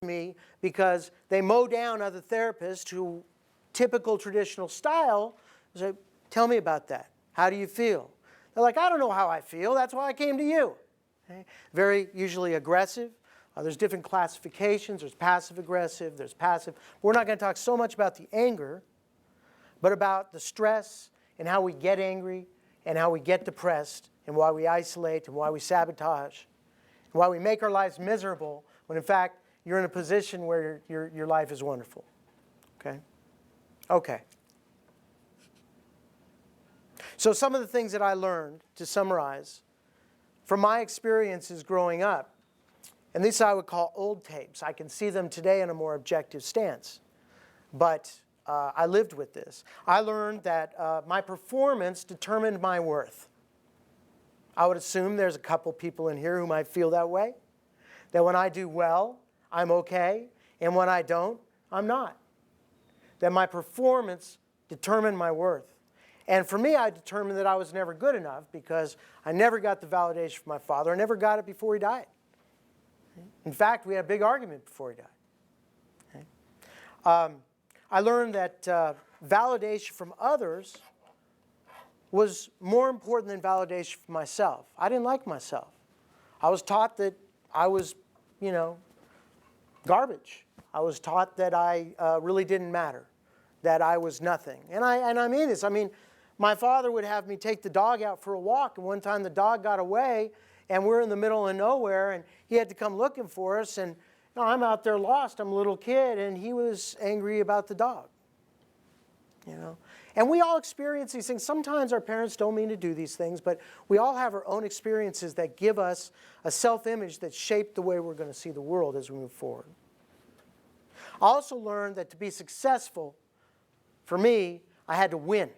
me because they mow down other therapists who, typical traditional style, say, tell me about that. How do you feel? They're like, I don't know how I feel. That's why I came to you. Okay? Very usually aggressive. There's different classifications. There's passive aggressive. There's passive. We're not going to talk so much about the anger, but about the stress and how we get angry and how we get depressed and why we isolate and why we sabotage and why we make our lives miserable when in fact you're in a position where your life is wonderful. Okay? Okay. So some of the things that I learned, to summarize, from my experiences growing up, and these I would call old tapes. I can see them today in a more objective stance. But I lived with this. I learned that my performance determined my worth. I would assume there's a couple people in here who might feel that way. That when I do well, I'm okay, and when I don't, I'm not. That my performance determined my worth. And for me, I determined that I was never good enough because I never got the validation from my father. I never got it before he died. In fact, we had a big argument before he died. Okay? I learned that validation from others was more important than validation from myself. I didn't like myself. I was taught that I was, garbage. I was taught that I really didn't matter, that I was nothing. And I mean this. I mean, my father would have me take the dog out for a walk, and one time the dog got away, and we're in the middle of nowhere, and he had to come looking for us, and I'm out there lost. I'm a little kid, and he was angry about the dog. And we all experience these things. Sometimes our parents don't mean to do these things, but we all have our own experiences that give us a self-image that shape the way we're going to see the world as we move forward. I also learned that to be successful, for me, I had to win.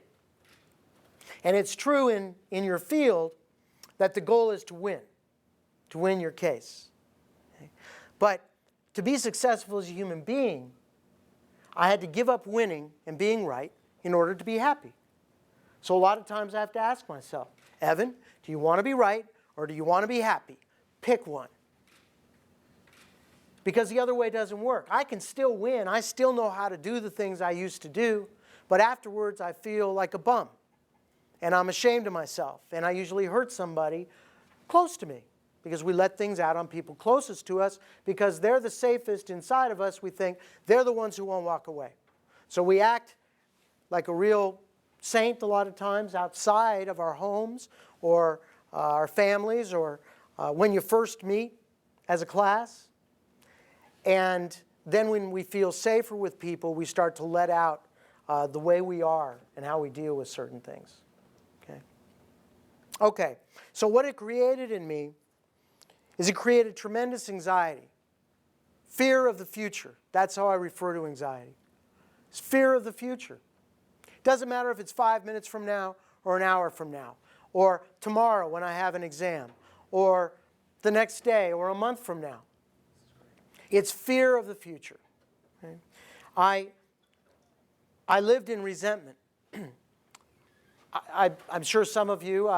And it's true in your field that the goal is to win your case. Okay? But to be successful as a human being, I had to give up winning and being right in order to be happy. So a lot of times I have to ask myself, Evan, do you want to be right or do you want to be happy? Pick one. Because the other way doesn't work. I can still win. I still know how to do the things I used to do, but afterwards I feel like a bum. And I'm ashamed of myself. And I usually hurt somebody close to me because we let things out on people closest to us because they're the safest inside of us. We think they're the ones who won't walk away. So we act like a real saint a lot of times outside of our homes or our families or when you first meet as a class. And then when we feel safer with people, we start to let out the way we are and how we deal with certain things. Okay, so what it created in me is it created tremendous anxiety. Fear of the future. That's how I refer to anxiety. It's fear of the future. It doesn't matter if it's 5 minutes from now or an hour from now, or tomorrow when I have an exam, or the next day or a month from now. It's fear of the future. Okay? I lived in resentment. I'm sure some of you,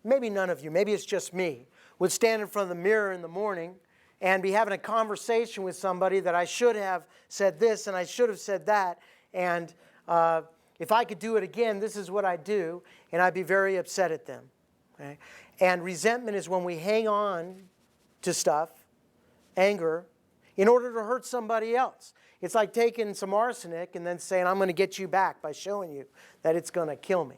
maybe none of you, maybe it's just me, would stand in front of the mirror in the morning and be having a conversation with somebody that I should have said this and I should have said that. And if I could do it again, this is what I'd do. And I'd be very upset at them. Okay? And resentment is when we hang on to stuff, anger, in order to hurt somebody else. It's like taking some arsenic and then saying, I'm going to get you back by showing you that it's going to kill me.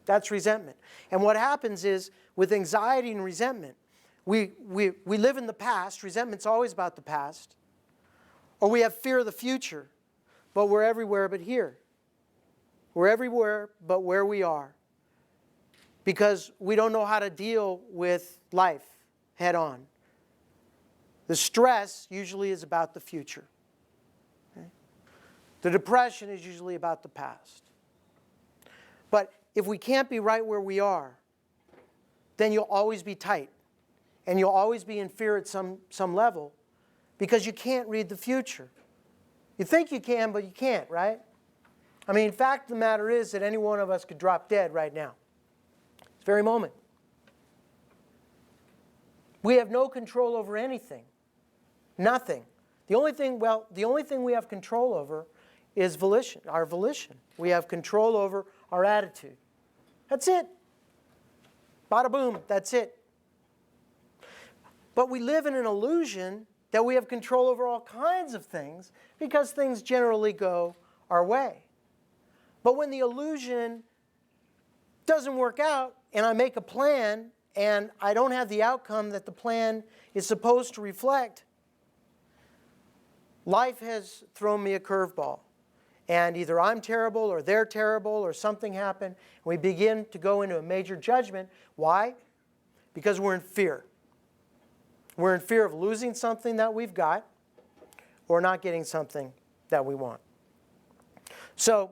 That's resentment. And what happens is, with anxiety and resentment, we live in the past. Resentment's always about the past. Or we have fear of the future, but we're everywhere but here. We're everywhere but where we are. Because we don't know how to deal with life head on. The stress usually is about the future. Okay? The depression is usually about the past. But if we can't be right where we are, then you'll always be tight. And you'll always be in fear at some level because you can't read the future. You think you can, but you can't, right? I mean, fact of the matter is that any one of us could drop dead right now. This very moment. We have no control over anything. Nothing. The only thing we have control over is volition, our volition. We have control over our attitude. That's it. Bada boom, that's it. But we live in an illusion that we have control over all kinds of things because things generally go our way. But when the illusion doesn't work out and I make a plan and I don't have the outcome that the plan is supposed to reflect, life has thrown me a curveball. And either I'm terrible or they're terrible or something happened. And we begin to go into a major judgment. Why? Because we're in fear. We're in fear of losing something that we've got or not getting something that we want. So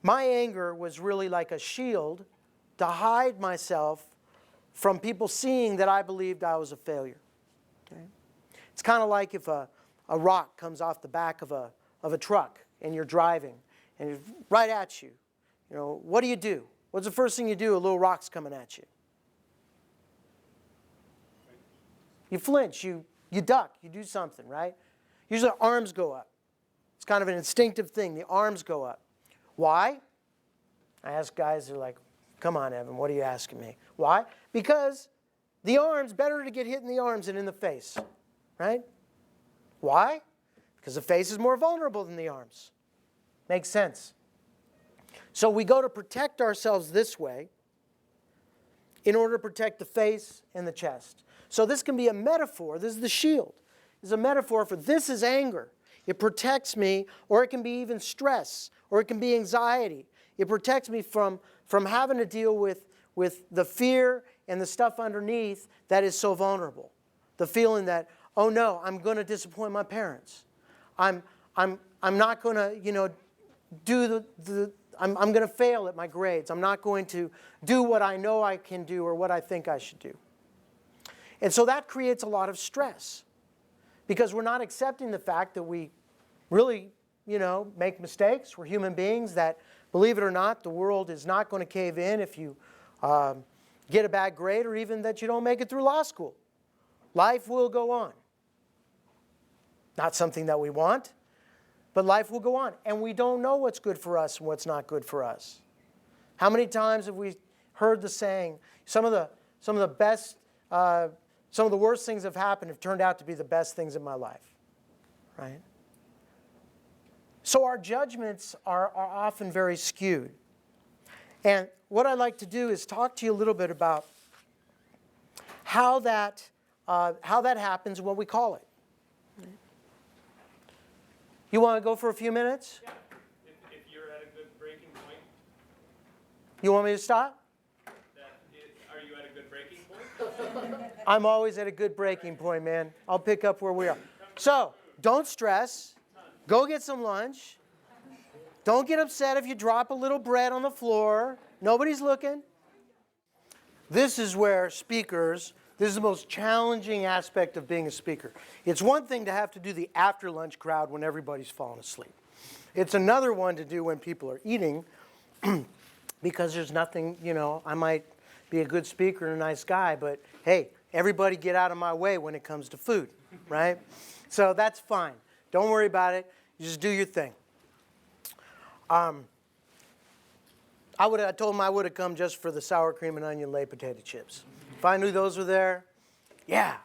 my anger was really like a shield to hide myself from people seeing that I believed I was a failure. Okay? It's kind of like if a rock comes off the back of a truck and you're driving and it's right at you. You know, what do? What's the first thing you do? A little rock's coming at you. You flinch, you duck, you do something, right? Usually arms go up. It's kind of an instinctive thing. The arms go up. Why? I ask guys, they're like, come on, Evan, what are you asking me? Why? Because the arms, better to get hit in the arms than in the face, right? Why? Because the face is more vulnerable than the arms. Makes sense. So we go to protect ourselves this way in order to protect the face and the chest. So this can be a metaphor. This is the shield. This is a metaphor for this is anger. It protects me, or it can be even stress, or it can be anxiety. It protects me from having to deal with the fear and the stuff underneath that is so vulnerable. The feeling that, oh no, I'm going to disappoint my parents. I'm not going to, I'm going to fail at my grades. I'm not going to do what I know I can do or what I think I should do. And so that creates a lot of stress because we're not accepting the fact that we really, make mistakes. We're human beings that, believe it or not, the world is not going to cave in if you get a bad grade or even that you don't make it through law school. Life will go on. Not something that we want, but life will go on. And we don't know what's good for us and what's not good for us. How many times have we heard the saying, some of the best, some of the worst things that have happened have turned out to be the best things in my life, right? So our judgments are often very skewed. And what I'd like to do is talk to you a little bit about how that happens and what we call it. You want to go for a few minutes? Yeah, if you're at a good breaking point. You want me to stop? Are you at a good breaking point? I'm always at a good breaking point, man. I'll pick up where we are. So, don't stress. Go get some lunch. Don't get upset if you drop a little bread on the floor. Nobody's looking. This is where speakers, this is the most challenging aspect of being a speaker. It's one thing to have to do the after lunch crowd when everybody's fallen asleep. It's another one to do when people are eating because there's nothing, I might be a good speaker and a nice guy, but hey, everybody get out of my way when it comes to food, right? So that's fine. Don't worry about it. You just do your thing. I told him I would have come just for the sour cream and onion laid potato chips. If I knew those were there, yeah.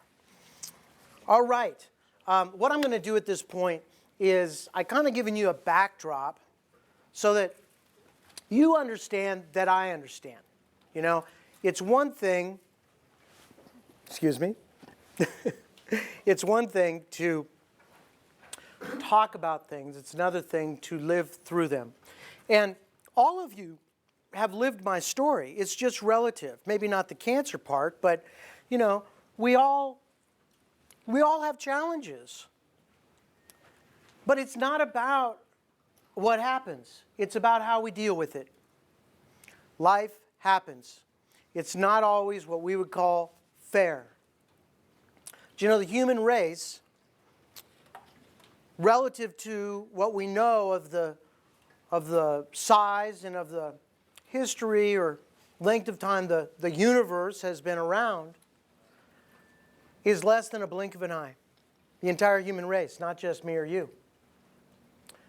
All right. What I'm going to do at this point is I kind of given you a backdrop so that you understand that I understand. It's one thing, excuse me, it's one thing to talk about things. It's another thing to live through them. And all of you have lived my story. It's just relative. Maybe not the cancer part, but, we all have challenges. But it's not about what happens. It's about how we deal with it. Life happens. It's not always what we would call fair. Do you know the human race, relative to what we know of the size and of the history or length of time the universe has been around, is less than a blink of an eye. The entire human race, not just me or you.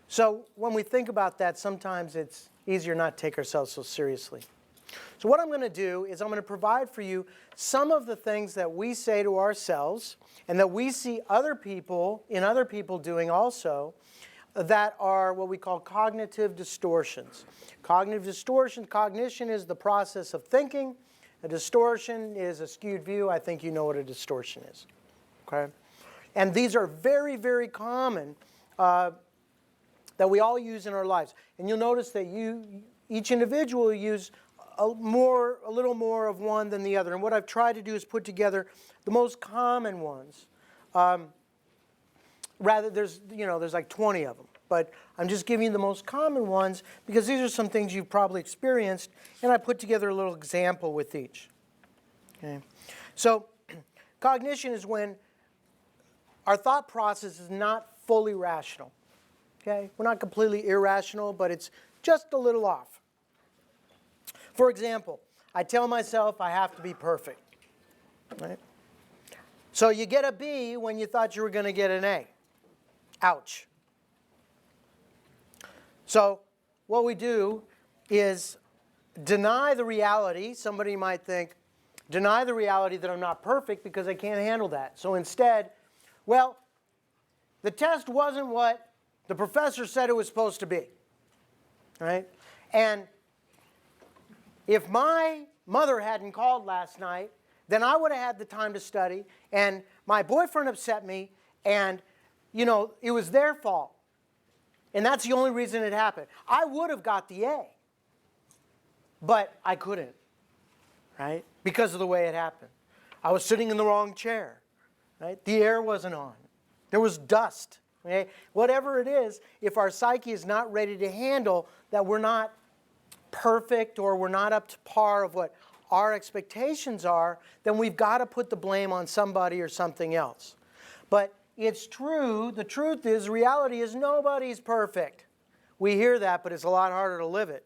So when we think about that, sometimes it's easier not to take ourselves so seriously. So what I'm going to do is I'm going to provide for you some of the things that we say to ourselves and that we see other people doing also that are what we call cognitive distortions. Cognition is the process of thinking. A distortion is a skewed view. I think you know what a distortion is. Okay? And these are very, very common that we all use in our lives. And you'll notice that each individual use a little more of one than the other. And what I've tried to do is put together the most common ones. There's like 20 of them. But I'm just giving you the most common ones because these are some things you've probably experienced, and I put together a little example with each. Okay? So cognition is when our thought process is not fully rational. Okay? We're not completely irrational, but it's just a little off. For example, I tell myself I have to be perfect. Right? So you get a B when you thought you were going to get an A. Ouch. So what we do is deny the reality. Somebody might think, deny the reality that I'm not perfect because I can't handle that. So instead, well, the test wasn't what the professor said it was supposed to be. Right? And if my mother hadn't called last night, then I would have had the time to study, and my boyfriend upset me, and, it was their fault. And that's the only reason it happened. I would have got the A, but I couldn't, right? Because of the way it happened. I was sitting in the wrong chair, right? The air wasn't on. There was dust, okay? Whatever it is, if our psyche is not ready to handle that we're not perfect or we're not up to par of what our expectations are, then we've got to put the blame on somebody or something else. But it's true, the truth is, reality is nobody's perfect. We hear that, but it's a lot harder to live it.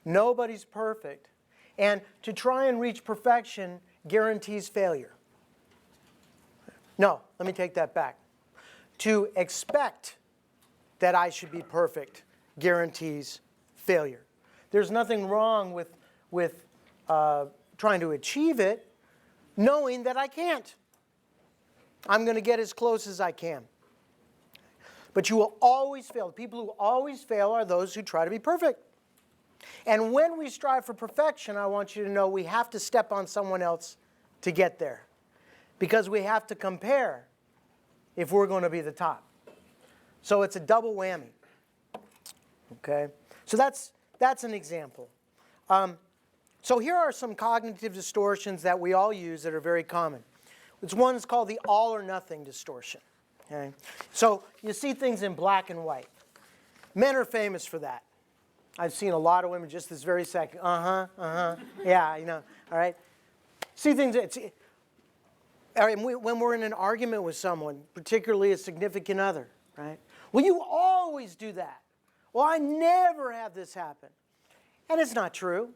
Nobody's perfect. And to try and reach perfection guarantees failure. No, let me take that back. To expect that I should be perfect guarantees failure. There's nothing wrong with trying to achieve it, knowing that I can't. I'm going to get as close as I can. But you will always fail. The people who always fail are those who try to be perfect. And when we strive for perfection, I want you to know we have to step on someone else to get there. Because we have to compare if we're going to be the top. So it's a double whammy. Okay? So that's an example. So here are some cognitive distortions that we all use that are very common. It's one that's called the all or nothing distortion. Okay? So you see things in black and white. Men are famous for that. I've seen a lot of women just this very second. Yeah, all right. See things. All right, when we're in an argument with someone, particularly a significant other, right? Well, you always do that. Well, I never have this happen. And it's not true.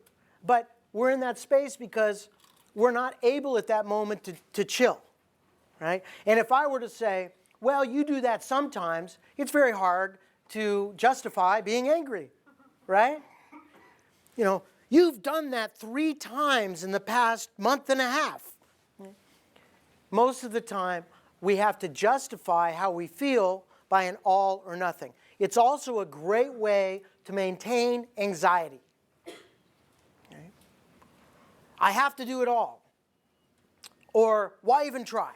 But we're in that space because we're not able at that moment to chill, right? And if I were to say, well, you do that sometimes, it's very hard to justify being angry, right? You've done that 3 times in the past month and a half. Most of the time, we have to justify how we feel by an all or nothing. It's also a great way to maintain anxiety. I have to do it all. Or why even try?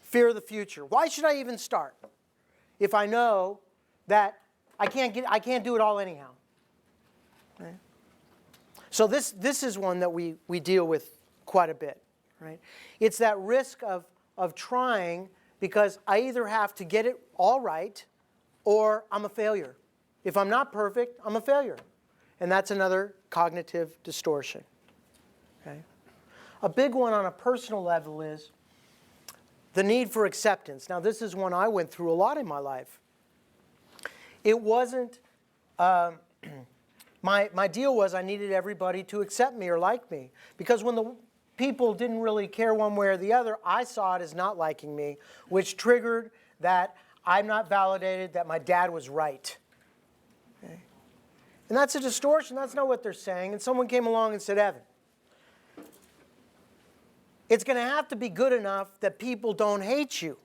Fear of the future. Why should I even start if I know that I can't do it all anyhow? Right? So this is one that we deal with quite a bit. Right? It's that risk of trying because I either have to get it all right or I'm a failure. If I'm not perfect, I'm a failure. And that's another cognitive distortion. Okay? A big one on a personal level is the need for acceptance. Now, this is one I went through a lot in my life. It wasn't, my deal was I needed everybody to accept me or like me. Because when people didn't really care one way or the other. I saw it as not liking me, which triggered that I'm not validated, that my dad was right. Okay? And that's a distortion. That's not what they're saying. And someone came along and said, Evan, it's going to have to be good enough that people don't hate you.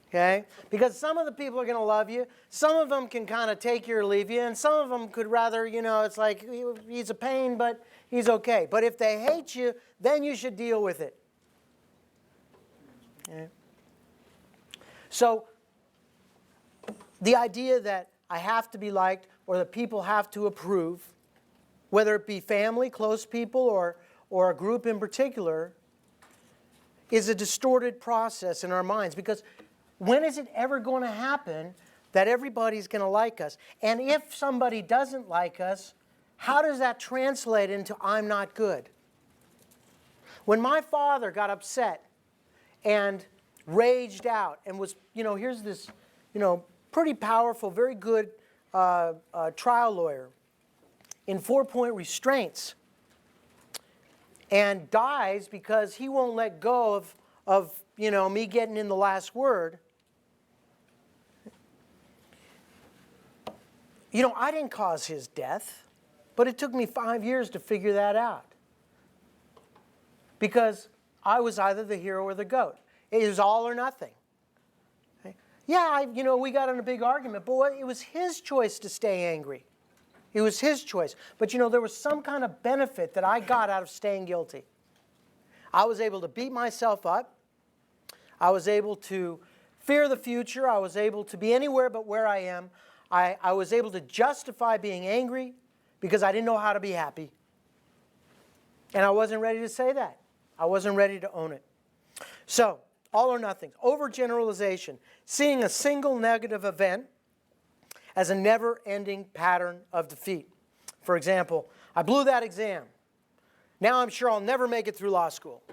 Okay? Because some of the people are going to love you. Some of them can kind of take you or leave you. And some of them could rather, it's like, he's a pain, but he's okay. But if they hate you, then you should deal with it. Okay? So, the idea that I have to be liked or that people have to approve, whether it be family, close people, or a group in particular, is a distorted process in our minds. Because when is it ever going to happen that everybody's going to like us? And if somebody doesn't like us, how does that translate into I'm not good? When my father got upset and raged out and was, here's this, pretty powerful, very good trial lawyer in 4-point restraints, and dies because he won't let go of me getting in the last word. I didn't cause his death, but it took me 5 years to figure that out. Because I was either the hero or the goat. It was all or nothing. Okay? Yeah, we got in a big argument, but it was his choice to stay angry. It was his choice. But there was some kind of benefit that I got out of staying guilty. I was able to beat myself up. I was able to fear the future. I was able to be anywhere but where I am. I was able to justify being angry because I didn't know how to be happy. And I wasn't ready to say that. I wasn't ready to own it. So, all or nothing. Overgeneralization. Seeing a single negative event as a never-ending pattern of defeat. For example, I blew that exam. Now I'm sure I'll never make it through law school.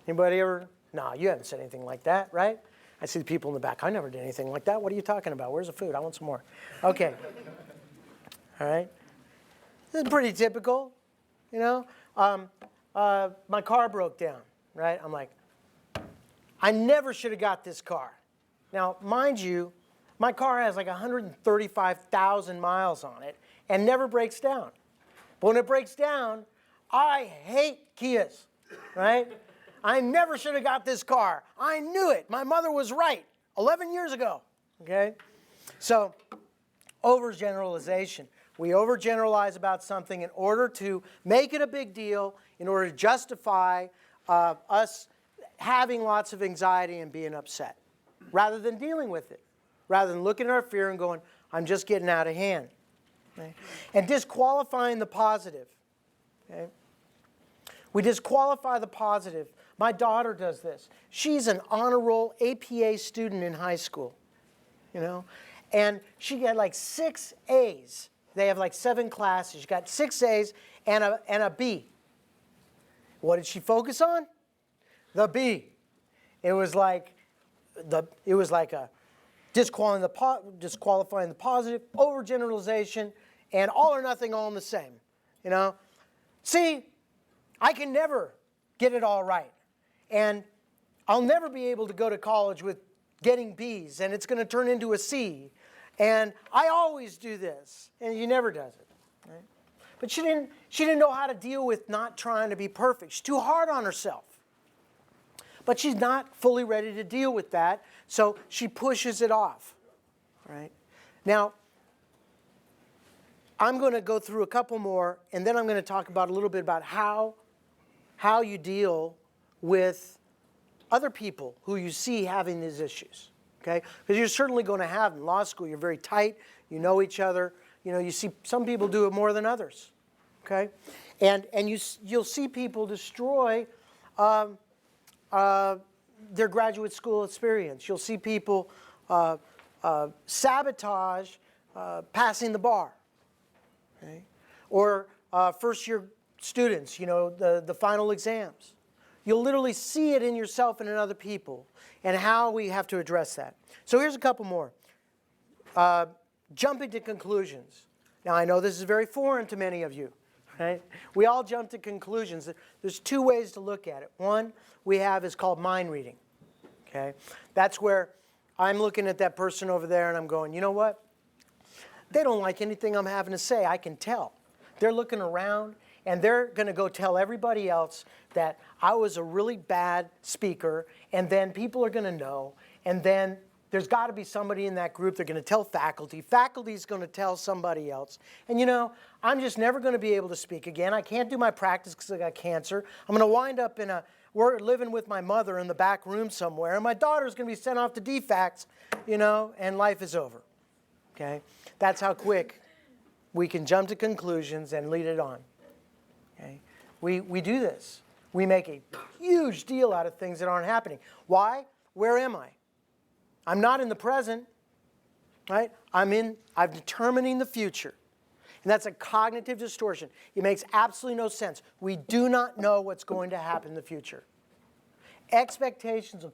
Anybody ever? No, you haven't said anything like that, right? I see the people in the back. I never did anything like that. What are you talking about? Where's the food? I want some more. Okay. All right. This is pretty typical, my car broke down, right? I'm like, I never should have got this car. Now, mind you, my car has like 135,000 miles on it and never breaks down. But when it breaks down, I hate Kias, right? I never should have got this car. I knew it. My mother was right 11 years ago, okay? So, overgeneralization. We overgeneralize about something in order to make it a big deal, in order to justify us having lots of anxiety and being upset, rather than dealing with it, rather than looking at our fear and going, I'm just getting out of hand. Okay? And disqualifying the positive. Okay? We disqualify the positive. My daughter does this. She's an honor roll APA student in high school, and she got like 6 A's. They have like 7 classes. She got 6 A's and a B. What did she focus on? The B. It was like a disqualifying the positive, overgeneralization, and all or nothing all in the same. See, I can never get it all right. And I'll never be able to go to college with getting B's, and it's going to turn into a C. And I always do this, and she never does it. Right? But she didn't know how to deal with not trying to be perfect. She's too hard on herself. But she's not fully ready to deal with that, so she pushes it off. Right? Now, I'm going to go through a couple more, and then I'm going to talk about a little bit about how you deal with other people who you see having these issues. Okay? Because you're certainly going to have in law school. You're very tight. You know each other. You see some people do it more than others. Okay? And you'll see people destroy their graduate school experience. You'll see people sabotage passing the bar. Okay? Or first-year students, the final exams. You'll literally see it in yourself and in other people, and how we have to address that. So here's a couple more. Jumping to conclusions. Now, I know this is very foreign to many of you. right? We all jump to conclusions. There's two ways to look at it. One we have is called mind reading. Okay? That's where I'm looking at that person over there and I'm going, you know what? They don't like anything I'm having to say. I can tell. They're looking around and they're going to go tell everybody else that I was a really bad speaker, and then people are going to know, and then there's got to be somebody in that group. They're going to tell faculty. Faculty's going to tell somebody else. And you know, I'm just never going to be able to speak again. I can't do my practice because I got cancer. I'm going to wind up we're living with my mother in the back room somewhere, and my daughter's going to be sent off to DFACS, you know, and life is over. Okay? That's how quick we can jump to conclusions and lead it on. Okay? We do this. We make a huge deal out of things that aren't happening. Why? Where am I? I'm not in the present, right? I'm determining the future. And that's a cognitive distortion. It makes absolutely no sense. We do not know what's going to happen in the future. Expectations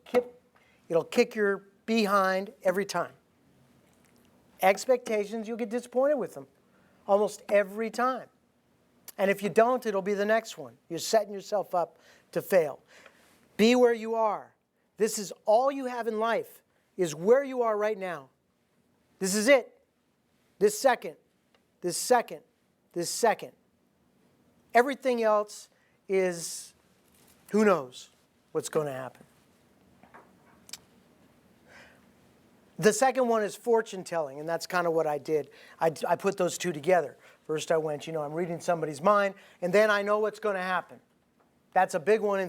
it'll kick your behind every time. Expectations, you'll get disappointed with them almost every time. And if you don't, it'll be the next one. You're setting yourself up to fail. Be where you are. This is all you have in life, is where you are right now. This is it. This second. This second. This second. Everything else is, who knows what's going to happen. The second one is fortune telling, and that's kind of what I did. I put those two together. First I went, I'm reading somebody's mind, and then I know what's going to happen. That's a big one in